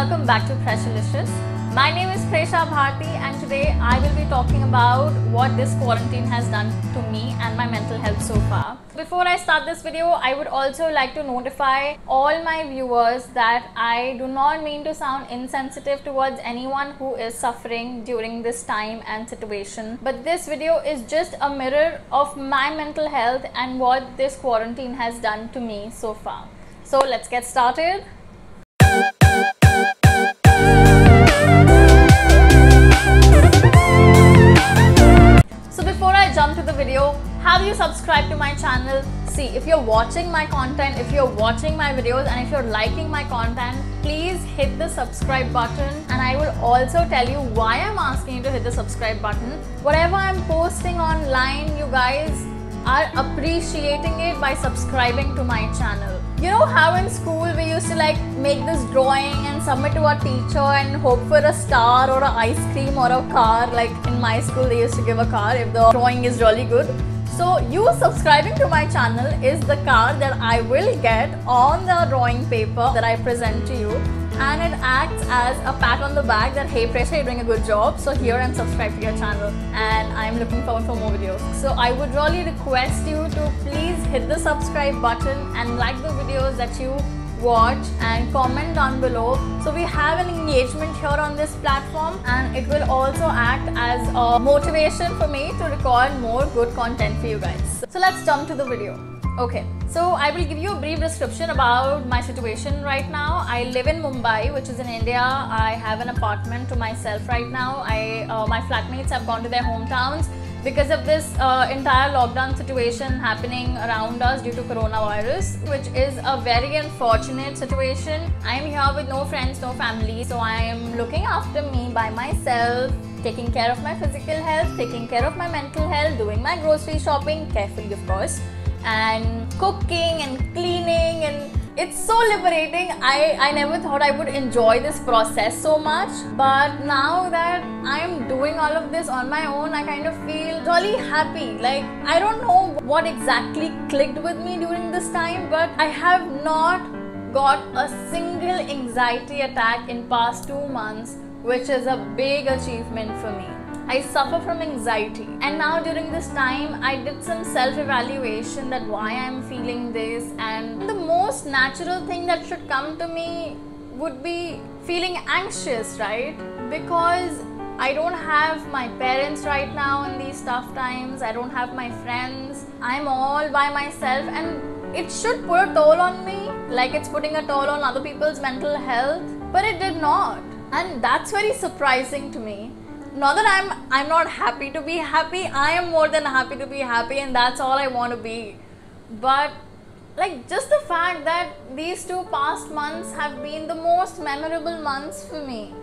welcome back to Preshalicious. My name is Presha Bharti and today I will be talking about what this quarantine has done to me and my mental health so far. Before I start this video, I would also like to notify all my viewers that I do not mean to sound insensitive towards anyone who is suffering during this time and situation. But this video is just a mirror of my mental health and what this quarantine has done to me so far. So let's get started. So before I jump to the video, have you subscribed to my channel? See, if you're watching my content, if you're watching my videos and if you're liking my content, please hit the subscribe button, and I will also tell you why I'm asking you to hit the subscribe button. Whatever I'm posting online, you guys are appreciating it by subscribing to my channel. You know how in school we used to make this drawing and submit to our teacher and hope for a star or an ice cream or a car? Like in my school they used to give a car if the drawing is really good. So you subscribing to my channel is the card that I will get on the drawing paper that I present to you, and it acts as a pat on the back that hey Presha, you're doing a good job, so here I'm subscribed to your channel and I'm looking forward for more videos. So I would really request you to please hit the subscribe button and like the videos that you watch and comment down below, so we have an engagement here on this platform, and it will also act as a motivation for me to record more good content for you guys. So let's jump to the video. Okay, so I will give you a brief description about my situation right now. I live in Mumbai, which is in India. I have an apartment to myself right now. My flatmates have gone to their hometowns because of this entire lockdown situation happening around us due to coronavirus, which is a very unfortunate situation. I am here with no friends, no family, so I am looking after me by myself, taking care of my physical health, taking care of my mental health, doing my grocery shopping carefully of course, and cooking and cleaning, and it's so liberating. I never thought I would enjoy this process so much, but now that I'm doing all of this on my own, I kind of feel really happy. Like, I don't know what exactly clicked with me during this time, but I have not got a single anxiety attack in past 2 months, which is a big achievement for me. I suffer from anxiety, and now during this time I did some self-evaluation that why I'm feeling this, and the most natural thing that should come to me would be feeling anxious, right? Because I don't have my parents right now in these tough times, I don't have my friends, I'm all by myself, and it should put a toll on me like it's putting a toll on other people's mental health, but it did not, and that's very surprising to me. Not that I'm not happy to be happy, I am more than happy to be happy, and that's all I want to be. But like, just the fact that these 2 past months have been the most memorable months for me.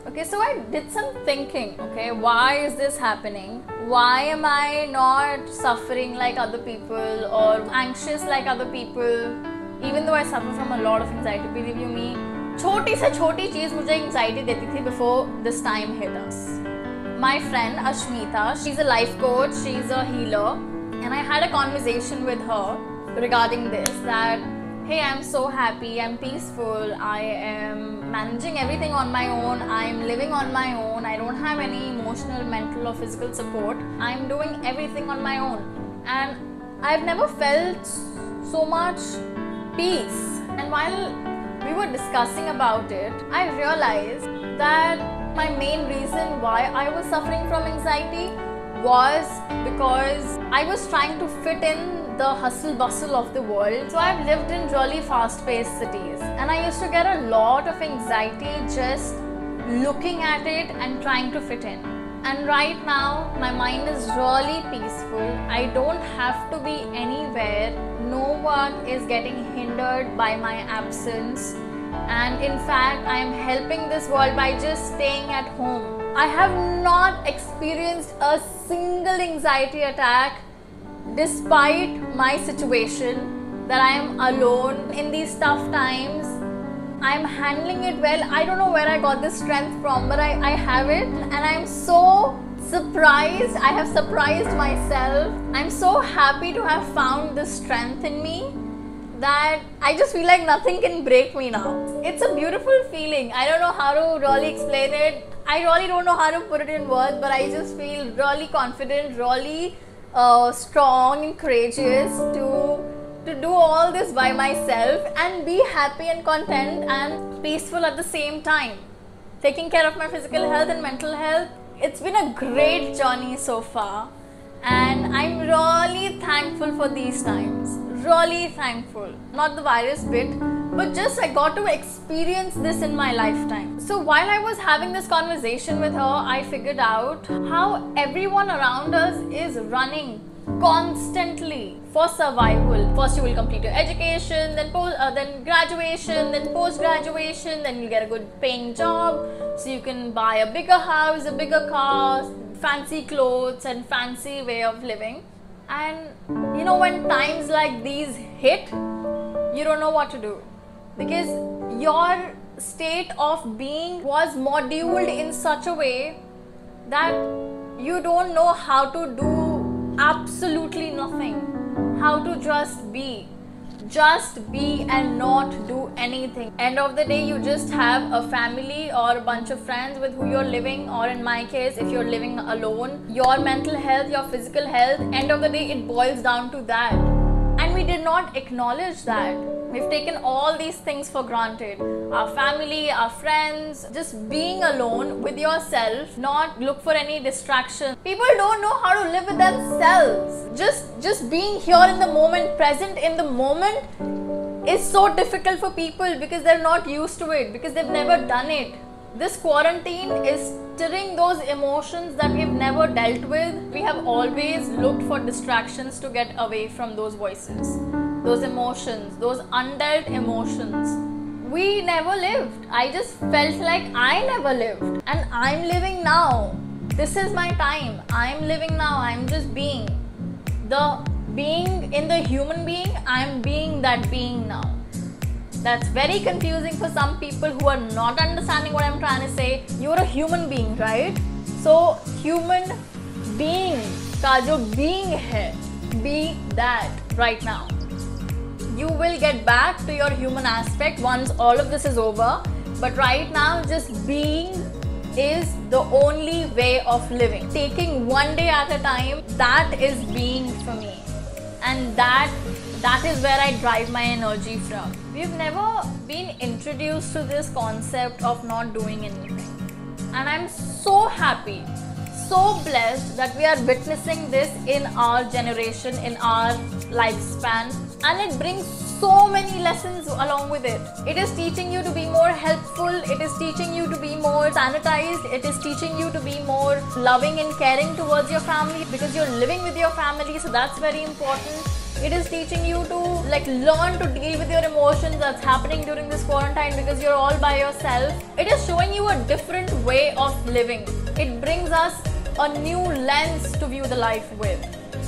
Okay, so I did some thinking, okay, why is this happening? Why am I not suffering like other people or anxious like other people? Even though I suffer from a lot of anxiety, believe you me, छोटी से छोटी चीज़ मुझे anxiety देती थी before this time hit us. My friend Ashmita, she's a life coach, she's a healer, and I had a conversation with her regarding this, that hey, I'm so happy, I'm peaceful, I am managing everything on my own, I'm living on my own, I don't have any emotional, mental or physical support, I'm doing everything on my own, and I've never felt so much peace. And while we were discussing about it, I realized that my main reason why I was suffering from anxiety was because I was trying to fit in the hustle bustle of the world. So I've lived in really fast-paced cities, and I used to get a lot of anxiety just looking at it and trying to fit in. And right now my mind is really peaceful. I don't have to be anywhere, no one is getting hindered by my absence, and in fact I am helping this world by just staying at home. I have not experienced a single anxiety attack despite my situation, that I am alone in these tough times. I am handling it well. I don't know where I got this strength from, but I have it, and I am so surprised. I have surprised myself. I'm so happy to have found this strength in me that I just feel like nothing can break me now. It's a beautiful feeling. I don't know how to really explain it. I really don't know how to put it in words, but I just feel really confident, really strong and courageous to do all this by myself and be happy and content and peaceful at the same time. Taking care of my physical health and mental health. It's been a great journey so far, and I'm really thankful for these times. Really thankful. Not the virus bit, but just I got to experience this in my lifetime. So while I was having this conversation with her, I figured out how everyone around us is running constantly for survival. First you will complete your education, then graduation, then post-graduation, then you get a good paying job so you can buy a bigger house, a bigger car, fancy clothes and fancy way of living. And you know, when times like these hit, you don't know what to do, because your state of being was moduled in such a way that you don't know how to do absolutely nothing, how to just be and not do anything. End of the day, you just have a family or a bunch of friends with who you're living, or in my case, if you're living alone, your mental health, your physical health, end of the day, it boils down to that. And we did not acknowledge that. We've taken all these things for granted. Our family, our friends, just being alone with yourself, not look for any distraction. People don't know how to live with themselves. Just being here in the moment, present in the moment is so difficult for people because they're not used to it, because they've never done it. This quarantine is stirring those emotions that we've never dealt with. We have always looked for distractions to get away from those voices, those emotions, those undealt emotions. We never lived. I just felt like I never lived. And I'm living now. This is my time. I'm living now. I'm just being. The being in the human being, I'm being that being now. That's very confusing for some people who are not understanding what I'm trying to say. You're a human being, right? So human being का जो being है, be that right now. You will get back to your human aspect once all of this is over. But right now, just being is the only way of living. Taking one day at a time, that is being for me. And that is where I drive my energy from. We've never been introduced to this concept of not doing anything. And I'm so happy, so blessed that we are witnessing this in our generation, in our lifespan. And it brings so many lessons along with it. It is teaching you to be more helpful. It is teaching you to be more sanitized. It is teaching you to be more loving and caring towards your family, because you're living with your family, so that's very important. It is teaching you to learn to deal with your emotions that's happening during this quarantine because you're all by yourself. It is showing you a different way of living. It brings us a new lens to view the life with.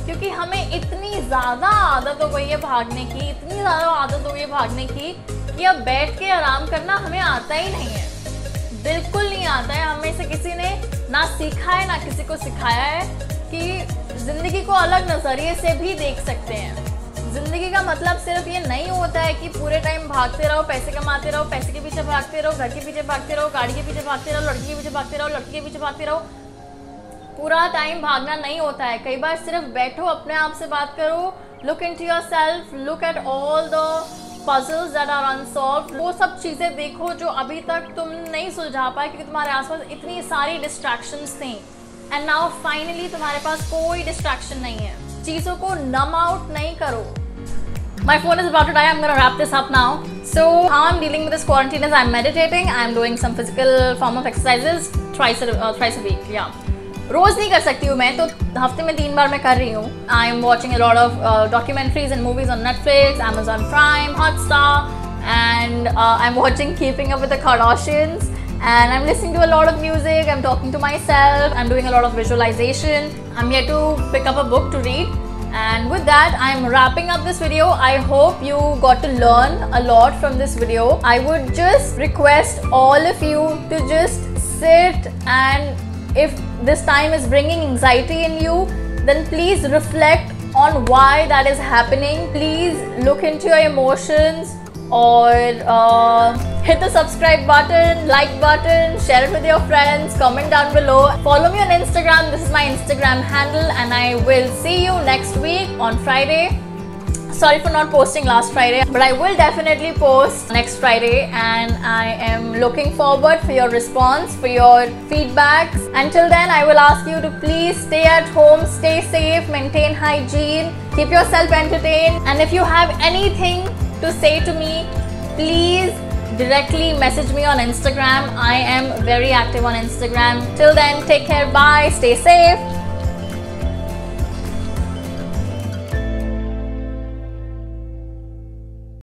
क्योंकि हमें इतनी ज़्यादा आदत हो गई है भागने की, इतनी ज़्यादा आदत हो गई है भागने की कि अब बैठ के आराम करना हमें आता ही नहीं है, बिल्कुल नहीं आता है. हमें से किसी ने ना सीखा है ना किसी को सिखाया है कि ज़िंदगी को अलग नज़रिए से भी देख सकते हैं. ज़िंदगी का मतलब सिर्फ ये नहीं होता है कि पूरे टाइम भागते रहो, पैसे कमाते रहो, पैसे के पीछे भागते रहो, घर के पीछे भागते रहो, गाड़ी के पीछे भागते रहो, लड़की के पीछे भागते रहो, लड़के के पीछे भागते रहो. पूरा टाइम भागना नहीं होता है. कई बार सिर्फ बैठो, अपने आप से बात करो, look into yourself, look at all the puzzles that are unsolved. वो सब चीज़ें देखो जो अभी तक तुम नहीं सुलझा पाए क्योंकि तुम्हारे आसपास इतनी सारी डिस्ट्रैक्शंस थी. एंड नाउ फाइनली तुम्हारे पास कोई डिस्ट्रैक्शन नहीं है. चीज़ों को नम आउट नहीं करो. My phone is about to die. I'm going to wrap this up now. So how I'm dealing with this quarantine is I'm meditating. I'm doing some physical form of exercises thrice a week. Yeah. रोज नहीं कर सकती हूँ मैं, तो हफ्ते में 3 बार मैं कर रही हूँ. I am watching a lot of documentaries and movies on Netflix, Amazon Prime, Hotstar, and I'm watching Keeping Up with the Kardashians, and I'm listening to a lot of music. I'm talking to myself. I'm doing a lot of visualization. I'm here to pick up a book to read. And with that, I'm wrapping up this video. I hope you got to learn a lot from this video. I would just request all of you to just sit, and if this time is bringing anxiety in you, then please reflect on why that is happening, please look into your emotions, or hit the subscribe button, like button, share it with your friends, comment down below. Follow me on Instagram. This is my Instagram handle, and I will see you next week on Friday. Sorry for not posting last Friday, but I will definitely post next Friday, and I am looking forward for your response, for your feedbacks. Until then, I will ask you to please stay at home, stay safe, maintain hygiene, keep yourself entertained, and if you have anything to say to me, please directly message me on Instagram. I am very active on Instagram. Till then, take care, bye, stay safe.